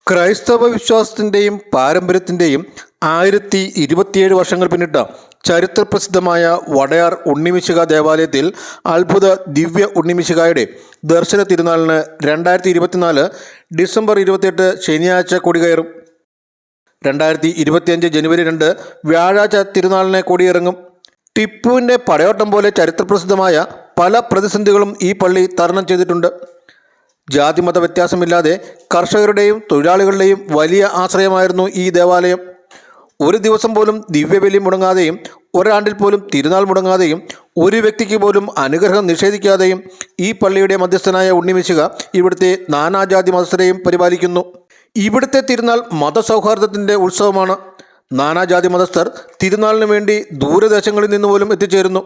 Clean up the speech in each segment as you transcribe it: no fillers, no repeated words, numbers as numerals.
ക്രൈസ്തവ വിശ്വാസത്തിൻ്റെയും പാരമ്പര്യത്തിൻ്റെയും 1027 വർഷങ്ങൾ പിന്നിട്ട ചരിത്രപ്രസിദ്ധമായ വടയാർ ഉണ്ണിമിശിഹ ദേവാലയത്തിൽ അത്ഭുത ദിവ്യ ഉണ്ണിമിശിഹായുടെ ദർശന തിരുനാളിന് 2024 ഡിസംബർ 28 ശനിയാഴ്ച കൊടികയറും. 2025 ജനുവരി 2 വ്യാഴാഴ്ച തിരുനാളിനെ കൊടിയിറങ്ങും. ടിപ്പുവിൻ്റെ പടയോട്ടം പോലെ ചരിത്രപ്രസിദ്ധമായ പല പ്രതിസന്ധികളും ഈ പള്ളി തരണം ചെയ്തിട്ടുണ്ട്. ജാതിമത വ്യത്യാസമില്ലാതെ കർഷകരുടെയും തൊഴിലാളികളുടെയും വലിയ ആശ്രയമായിരുന്നു ഈ ദേവാലയം. ഒരു ദിവസം പോലും ദിവ്യബലി മുടങ്ങാതെയും ഒരാണ്ടിൽ പോലും തിരുനാൾ മുടങ്ങാതെയും ഒരു വ്യക്തിക്ക് പോലും അനുഗ്രഹം നിഷേധിക്കാതെയും ഈ പള്ളിയുടെ മധ്യസ്ഥനായ ഉണ്ണിമിശിഹ ഇവിടുത്തെ നാനാജാതി മതസ്ഥരെയും പരിപാലിക്കുന്നു. ഇവിടുത്തെ തിരുനാൾ മതസൗഹാർദ്ദത്തിൻ്റെ ഉത്സവമാണ്. നാനാജാതി മതസ്ഥർ തിരുനാളിന് വേണ്ടി ദൂരദേശങ്ങളിൽ നിന്ന് പോലും എത്തിച്ചേരുന്നു.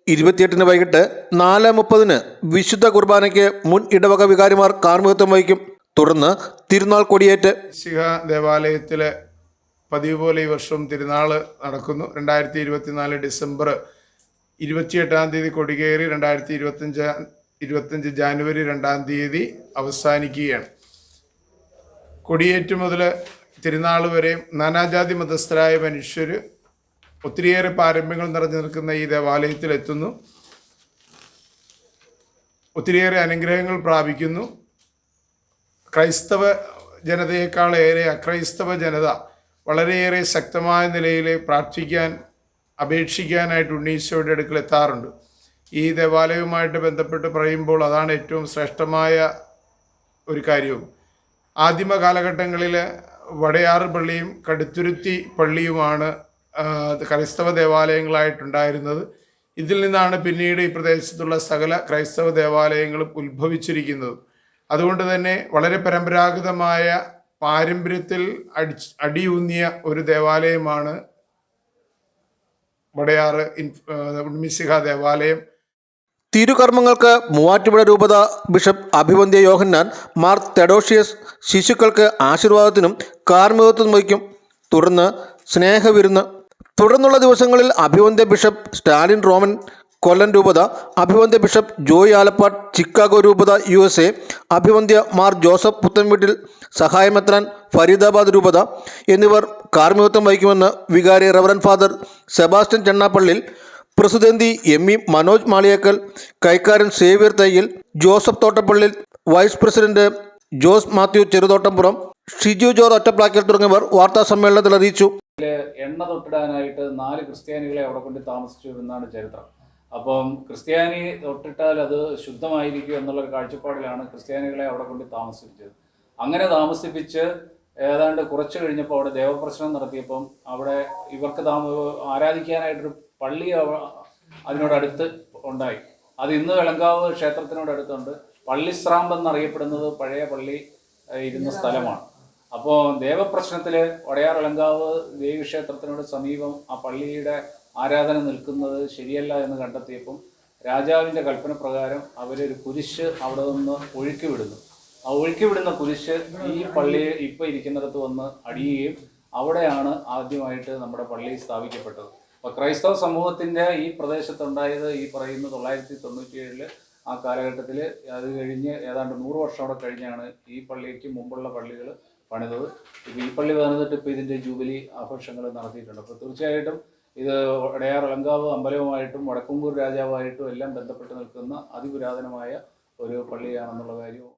28 വൈകിട്ട് 4:30 വിശുദ്ധ കുർബാനയ്ക്ക് മുൻ ഇടവക വികാരിമാർ കാർമ്മികത്വം വഹിക്കും. തുടർന്ന് തിരുനാൾ കൊടിയേറ്റ്. മിശിഹ ദേവാലയത്തിലെ പതിവ് പോലെ ഈ വർഷവും തിരുനാൾ നടക്കുന്നു. 2024 ഡിസംബർ 28 കൊടികയറി 2025 ജാനുവരി 2 അവസാനിക്കുകയാണ്. കൊടിയേറ്റ് മുതൽ തിരുനാൾ വരെയും നാനാജാതി മതസ്ഥരായ മനുഷ്യർ ഒത്തിരിയേറെ പാരമ്പര്യങ്ങൾ നിറഞ്ഞു നിൽക്കുന്ന ഈ ദേവാലയത്തിൽ എത്തുന്നു. ഒത്തിരിയേറെ അനുഗ്രഹങ്ങൾ പ്രാപിക്കുന്നു. ക്രൈസ്തവ ജനതയേക്കാളേറെ അക്രൈസ്തവ ജനത വളരെയേറെ ശക്തമായ നിലയിൽ പ്രാർത്ഥിക്കാൻ അപേക്ഷിക്കാനായിട്ട് ഉണ്ണീശോയുടെ അടുക്കൽ എത്താറുണ്ട്. ഈ ദേവാലയവുമായിട്ട് ബന്ധപ്പെട്ട് പറയുമ്പോൾ അതാണ് ഏറ്റവും ശ്രേഷ്ഠമായ ഒരു കാര്യവും. ആദിമ കാലഘട്ടങ്ങളിൽ വടയാർ പള്ളിയും കടുത്തുരുത്തി പള്ളിയുമാണ് ക്രൈസ്തവ ദേവാലയങ്ങളായിട്ടുണ്ടായിരുന്നത്. ഇതിൽ നിന്നാണ് പിന്നീട് ഈ പ്രദേശത്തുള്ള സകല ക്രൈസ്തവ ദേവാലയങ്ങളും ഉത്ഭവിച്ചിരിക്കുന്നത്. അതുകൊണ്ട് തന്നെ വളരെ പരമ്പരാഗതമായ പാരമ്പര്യത്തിൽ അടിയൂന്നിയ ഒരു ദേവാലയമാണ് വടയാർ ഉണ്ണിമിശിഹ ദേവാലയം. തിരുകർമ്മങ്ങൾക്ക് മൂവാറ്റുപുഴ രൂപത ബിഷപ്പ് അഭിവന്ദ്യ യോഹന്നാൻ മാർ തെഡോഷ്യസ് ശിശുക്കൾക്ക് ആശീർവാദത്തിനും കാർമ്മികത്വം വഹിക്കും. തുടർന്ന് സ്നേഹവിരുന്ന്. തുടർന്നുള്ള ദിവസങ്ങളിൽ അഭിവന്ദ്യ ബിഷപ്പ് സ്റ്റാലിൻ റോമൻ കൊല്ലം രൂപത, അഭിവന്ദ്യ ബിഷപ്പ് ജോയ് ആലപ്പാട് ചിക്കാഗോ രൂപത USA, അഭിവന്ദ്യ മാർ ജോസഫ് പുത്തൻവീട്ടിൽ സഹായമെത്രാൻ ഫരീദാബാദ് രൂപത എന്നിവർ കാർമ്മികത്വം വഹിക്കുമെന്ന് വികാരി റവറൻ ഫാദർ സെബാസ്റ്റ്യൻ ചെണ്ണാപ്പള്ളിൽ, പ്രസിഡന്തി ME മനോജ് മാളിയേക്കൽ, കൈക്കാരൻ Xavier Thayyil, Joseph Thottappallil, vice president Jose Mathew Cheruthottampuram, Shiju George Ottaplackal തുടങ്ങിയവർ വാർത്താ സമ്മേളനത്തിൽ അറിയിച്ചു. എണ്ണ തൊട്ടിടാനായിട്ട് 4 ക്രിസ്ത്യാനികളെ അവിടെ കൊണ്ട് താമസിച്ചു എന്നാണ് ചരിത്രം. അപ്പം ക്രിസ്ത്യാനി തൊട്ടിട്ടാൽ അത് ശുദ്ധമായിരിക്കും എന്നുള്ളൊരു കാഴ്ചപ്പാടിലാണ് ക്രിസ്ത്യാനികളെ അവിടെ കൊണ്ട് താമസിപ്പിച്ചത്. അങ്ങനെ താമസിപ്പിച്ച് ഏതാണ്ട് കുറച്ച് കഴിഞ്ഞപ്പോൾ അവിടെ ദേവപ്രശ്നം നടത്തിയപ്പം അവിടെ ഇവർക്ക് ആരാധിക്കാനായിട്ടൊരു പള്ളി അതിനോടടുത്ത് ഉണ്ടായി. അത് ഇന്ന് വെളങ്കാവ് ക്ഷേത്രത്തിനോടടുത്തുണ്ട്. പള്ളിസ്രാമ്പ് എന്നറിയപ്പെടുന്നത് പഴയ പള്ളി ഇരുന്ന സ്ഥലമാണ്. അപ്പോൾ ദേവപ്രശ്നത്തിൽ വടയാർ വെളങ്കാവ് ദേവീക്ഷേത്രത്തിനോട് സമീപം ആ പള്ളിയുടെ ആരാധന നിൽക്കുന്നത് ശരിയല്ല എന്ന് കണ്ടെത്തിയപ്പം രാജാവിൻ്റെ കൽപ്പന പ്രകാരം അവരൊരു കുരിശ് അവിടെ നിന്ന് ഒഴുക്കി വിടുന്നു. ആ ഒഴുക്കി വിടുന്ന കുരിശ് ഈ പള്ളി ഇപ്പോൾ ഇരിക്കുന്നിടത്ത് വന്ന് അടിയുകയും അവിടെയാണ് ആദ്യമായിട്ട് നമ്മുടെ പള്ളി സ്ഥാപിക്കപ്പെട്ടത്. അപ്പോൾ ക്രൈസ്തവ സമൂഹത്തിൻ്റെ ഈ പ്രദേശത്തുണ്ടായത് ഈ പറയുന്ന 997 ആ കാലഘട്ടത്തിൽ. അത് കഴിഞ്ഞ് ഏതാണ്ട് 100 വർഷം അവിടെ കഴിഞ്ഞാണ് ഈ പള്ളിക്ക് മുമ്പുള്ള പള്ളികൾ പണിതത്. ഇപ്പോൾ ഈ പള്ളി പണിതിട്ട് ഇപ്പോൾ ഇതിൻ്റെ ജൂബിലി ആഘോഷങ്ങൾ നടത്തിയിട്ടുണ്ട്. അപ്പോൾ തീർച്ചയായിട്ടും ഇത് വടയാർ വെളങ്കാവ് അമ്പലവുമായിട്ടും വടക്കുംകൂർ രാജാവായിട്ടും എല്ലാം ബന്ധപ്പെട്ട് നിൽക്കുന്ന അതിപുരാതനമായ ഒരു പള്ളിയാണെന്നുള്ള കാര്യവും.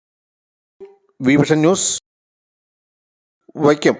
Vision news Vaikom.